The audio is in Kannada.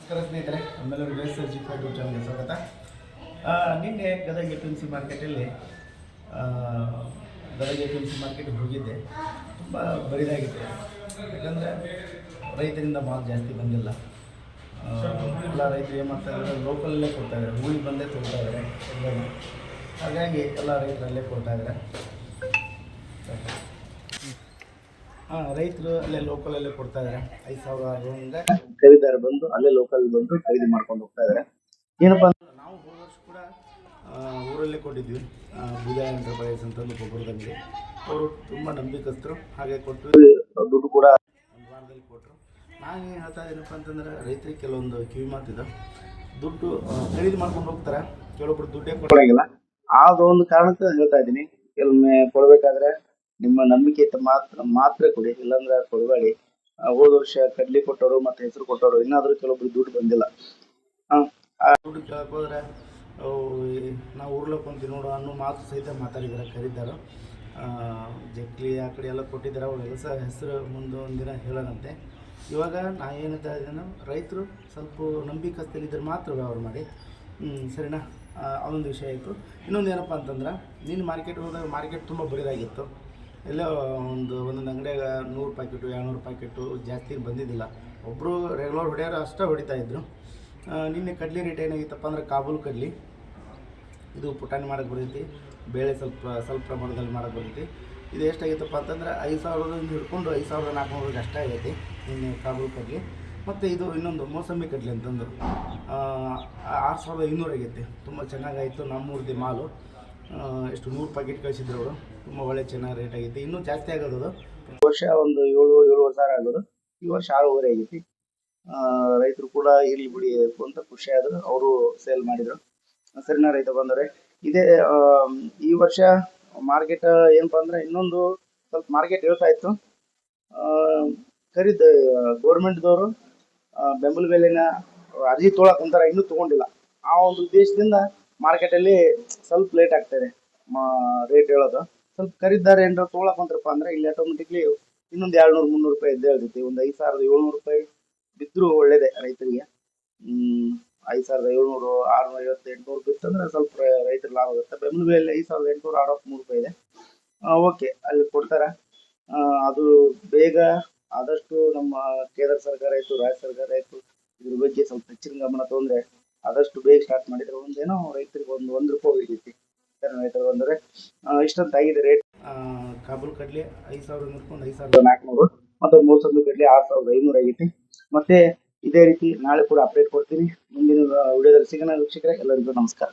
ನಮಸ್ಕಾರ ಸ್ನೇಹಿತರೆ, ನಮ್ಮೆಲ್ಲರಿಗೂ SSG ಯೂಟ್ಯೂಬ್ ಚಾನಲ್ಗೆ ಸ್ವಾಗತ. ನಿನ್ನೆ ಗದಗ APMC ಮಾರ್ಕೆಟಲ್ಲಿ ಗದಗ APMC ಮಾರ್ಕೆಟ್ಗೆ ಹೋಗಿದ್ದೆ. ತುಂಬ ಬರಿದಾಗಿದೆ. ಯಾಕಂದರೆ ರೈತರಿಂದ ಮಾಲ್ ಜಾಸ್ತಿ ಬಂದಿಲ್ಲ. ಎಲ್ಲ ರೈತರು ಏನು ಮಾಡ್ತಾಯಿದ್ದಾರೆ, ಲೋಕಲಲ್ಲೇ ಕೊಡ್ತಾಯಿದ್ದಾರೆ, ಊರಿಗೆ ಬಂದೇ ತೊಗೊಳ್ತಾಯಿದ್ದಾರೆ ಎಲ್ಲರೂ. ಹಾಗಾಗಿ ಎಲ್ಲ ರೈತರಲ್ಲೇ ಕೊಡ್ತಾಯಿದ್ದಾರೆ. ರೈತರು ಅಲ್ಲೇ ಲೋಕಲಲ್ಲೇ ಕೊಡ್ತಾ ಇದ್ದಾರೆ. 5,000 ಹಿಂಗೆ ಖರೀದಾರ ಬಂದು ಅಲ್ಲೇ ಲೋಕಲ್ ಬಂದು ಖರೀದಿ ಮಾಡ್ಕೊಂಡು ಹೋಗ್ತಾ ಇದ್ದಾರೆ. ಏನಪ್ಪ ಅಂದ್ರೆ ನಾವು ಹೋದ ವರ್ಷ ಕೂಡ ಊರಲ್ಲೇ ಕೊಟ್ಟಿದ್ವಿ. ಬುಧ ಎಂಟರ್ಪ್ರೈಸ್ ಅಂತಂದು ಗೊಬ್ಬರದಂಗೆ ಅವರು ತುಂಬ ನಂಬಿಕಸ್ಥರು. ಹಾಗೆ ಕೊಟ್ಟು ದುಡ್ಡು ಕೂಡ ಒಂದು ವಾರದಲ್ಲಿ ಕೊಟ್ಟರು. ನಾನು ಏನು ಹೇಳ್ತಾ ಇದ್ದೀನಪ್ಪ ಅಂತಂದ್ರೆ, ರೈತರಿಗೆ ಕೆಲವೊಂದು ಕಿವಿ ಮಾತಿದೆ. ದುಡ್ಡು ಖರೀದಿ ಮಾಡ್ಕೊಂಡು ಹೋಗ್ತಾರೆ, ಕೆಲವೊಬ್ರು ದುಡ್ಡೇ ಕೊಡೋಂಗಿಲ್ಲ. ಒಂದು ಕಾರಣಕ್ಕೆ ಹೇಳ್ತಾ ಇದ್ದೀನಿ. ಕೆಲವೊಮ್ಮೆ ಕೊಡಬೇಕಾದ್ರೆ ನಿಮ್ಮ ನಂಬಿಕೆ ಇತ್ತು ಮಾತ್ರ ಕೊಡಿ, ಇಲ್ಲಾಂದ್ರೆ ಕೊಡಬೇಡಿ. ಹೋದ ವರ್ಷ ಕಡ್ಲಿ ಕೊಟ್ಟವರು ಮತ್ತು ಹೆಸರು ಕೊಟ್ಟವರು ಇನ್ನಾದರೂ ಕೆಲವೊಬ್ರು ದುಡ್ಡು ಬಂದಿಲ್ಲ. ಆ ದುಡ್ಡು ಕೇಳಕ್ಕೆ ಹೋದ್ರೆ ನಾವು ಊರ್ಲಕ್ಕೆ ಕುಂತೀವಿ ನೋಡು ಅನ್ನೋ ಮಾತು ಸಹಿತ ಮಾತಾಡಿದ್ದಾರೆ ಖರೀದಾರು. ಜಕ್ಲಿ ಆ ಕಡೆ ಎಲ್ಲ ಕೊಟ್ಟಿದ್ದಾರೆ. ಅವಳೆಲ್ಲ ಹೆಸರು ಮುಂದೆ ಒಂದಿನ ಹೇಳೋಣಂತೆ. ಇವಾಗ ನಾ ಏನು ಹೇಳ್ತಾ ಇದ್ದೇನೆ, ರೈತರು ಸ್ವಲ್ಪ ನಂಬಿಕಸ್ಥಲ್ಲಿದ್ದರೆ ಮಾತ್ರ ವ್ಯವಹಾರ ಮಾಡಿ, ಸರಿನಾ? ಅದೊಂದು ವಿಷಯ ಆಯಿತು. ಇನ್ನೊಂದು ಏನಪ್ಪ ಅಂತಂದ್ರೆ, ನೀನು ಮಾರ್ಕೆಟ್ ಹೋದಾಗ ಮಾರ್ಕೆಟ್ ತುಂಬ ಬರಿದಾಗಿತ್ತು. ಎಲ್ಲ ಒಂದೊಂದು ಅಂಗಡಿಯಾಗ 100 ಪ್ಯಾಕೆಟು 200 ಪ್ಯಾಕೆಟು ಜಾಸ್ತಿ ಬಂದಿದ್ದಿಲ್ಲ. ಒಬ್ಬರು ರೆಗ್ಯುಲರ್ ಹೊಡೆಯೋರು ಅಷ್ಟೇ ಹೊಡಿತಾಯಿದ್ರು. ನಿನ್ನೆ ಕಡ್ಲಿ ರೇಟ್ ಏನಾಗಿತ್ತಪ್ಪ ಅಂದ್ರೆ, ಕಾಬೂಲ್ ಕಡ್ಲಿ ಇದು ಪುಟಾಣಿ ಮಾಡೋಕ್ಕೆ ಬರ್ತೈತಿ, ಬೇಳೆ ಸ್ವಲ್ಪ ಪ್ರಮಾಣದಲ್ಲಿ ಮಾಡೋಕ್ಕೆ ಬರ್ತೈತಿ. ಇದು ಎಷ್ಟಾಗಿತ್ತಪ್ಪ ಅಂತಂದ್ರೆ 5,000ದಿಂದ ಹಿಡ್ಕೊಂಡು 5,400 ಅಷ್ಟೇ ಆಗೈತಿ ನಿನ್ನೆ ಕಾಬೂಲ್ ಕಡ್ಲಿ. ಮತ್ತು ಇದು ಇನ್ನೊಂದು ಮೋಸಂಬಿ ಕಡ್ಲಿ ಅಂತಂದು 6,500 ಆಗೈತಿ. ತುಂಬ ಚೆನ್ನಾಗಾಯಿತು. ನಮ್ಮೂರ್ದು ಮಾಲು ಎಷ್ಟು 100 ಪ್ಯಾಕೆಟ್ ಕಳಿಸಿದ್ರು ಅವರು. ತುಂಬ ಒಳ್ಳೆ ಚೆನ್ನಾಗಿ ರೇಟ್ ಆಗೈತಿ. ಇನ್ನೂ ಜಾಸ್ತಿ ಆಗೋದು. ವರ್ಷ ಒಂದು 7,700 ಸಾವಿರ ಆಗೋದು. ಈ ವರ್ಷ 6,500 ಆಗೈತಿ. ರೈತರು ಕೂಡ ಇರಲಿ ಬಿಡಿ ಅಂತ ಖುಷಿ ಆದರು. ಅವರು ಸೇಲ್ ಮಾಡಿದರು. ಸರಿನಾ ರೈತ ಬಂದರೆ? ಇದೇ ಈ ವರ್ಷ ಮಾರ್ಕೆಟ್ ಏನಪ್ಪ ಅಂದರೆ, ಇನ್ನೊಂದು ಸ್ವಲ್ಪ ಮಾರ್ಕೆಟ್ ಹೇಳ್ತಾ ಇತ್ತು. ಗೌರ್ಮೆಂಟ್ದವರು ಬೆಂಬಲ ಬೆಲೆನ ಅರ್ಜಿ ತೊಗೊಳಕ್ಕೆ ಅಂತಾರೆ, ಇನ್ನೂ ತೊಗೊಂಡಿಲ್ಲ. ಆ ಒಂದು ಉದ್ದೇಶದಿಂದ ಮಾರ್ಕೆಟಲ್ಲಿ ಸ್ವಲ್ಪ ಲೇಟ್ ಆಗ್ತಾಯಿದೆ ರೇಟ್ ಹೇಳೋದು. ಸ್ವಲ್ಪ ಖರೀದಾರ ಏನಾರ ತೊಗೊಳಕ್ಕೆ ಅಂತಾರಪ್ಪ ಅಂದರೆ, ಇಲ್ಲಿ ಆಟೋಮೆಟಿಕ್ಲಿ ಇನ್ನೊಂದು 200-300 ರೂಪಾಯಿ ಇದ್ದೇ ಇರ್ತೈತಿ. ಒಂದು 5,700 ರೂಪಾಯಿ ಬಿದ್ದರೂ ಒಳ್ಳೇದೇ ರೈತರಿಗೆ. 5,700, 650, 800 ಬಿತ್ತಂದ್ರೆ ಸ್ವಲ್ಪ ರೈತರ ಲಾಭ ಆಗುತ್ತೆ. ಬೆಂಬಲ ಬೆಲೆ 5,863 ರೂಪಾಯಿ ಇದೆ. ಓಕೆ, ಅಲ್ಲಿ ಕೊಡ್ತಾರೆ. ಅದು ಬೇಗ ಆದಷ್ಟು ನಮ್ಮ ಕೇಂದ್ರ ಸರ್ಕಾರ ಆಯಿತು, ರಾಜ್ಯ ಸರ್ಕಾರ ಆಯಿತು, ಇದ್ರ ಬಗ್ಗೆ ಸ್ವಲ್ಪ ಹೆಚ್ಚಿನ ಗಮನ ತೊಗೊಂಡ್ರೆ ಆದಷ್ಟು ಬೇಗ ಸ್ಟಾರ್ಟ್ ಮಾಡಿದರೆ ಒಂದೇನೋ ರೈತರಿಗೆ ಒಂದು ರೂಪಾಯಿ ಉಳಿತೈತಿ. ರೈತರು ಬಂದರೆ ಇಷ್ಟೊಂದು ಆಗಿದೆ ರೇಟ್. ಕಾಬೂಲ್ ಕಡ್ಲಿ 5,000 ಹಿಡ್ಕೊಂಡು 5,400 ಮತ್ತು ಮೋಸಂಬಿ ಕಡ್ಲಿ 6,500 ಆಗೈತಿ. ಮತ್ತೆ ಇದೇ ರೀತಿ ನಾಳೆ ಕೂಡ ಅಪ್ಡೇಟ್ ಕೊಡ್ತೀನಿ. ಮುಂದಿನ ವಿಡಿಯೋದಲ್ಲಿ ಸಿಗೋಣ ವೀಕ್ಷಕರೇ. ಎಲ್ಲರಿಗೂ ನಮಸ್ಕಾರ.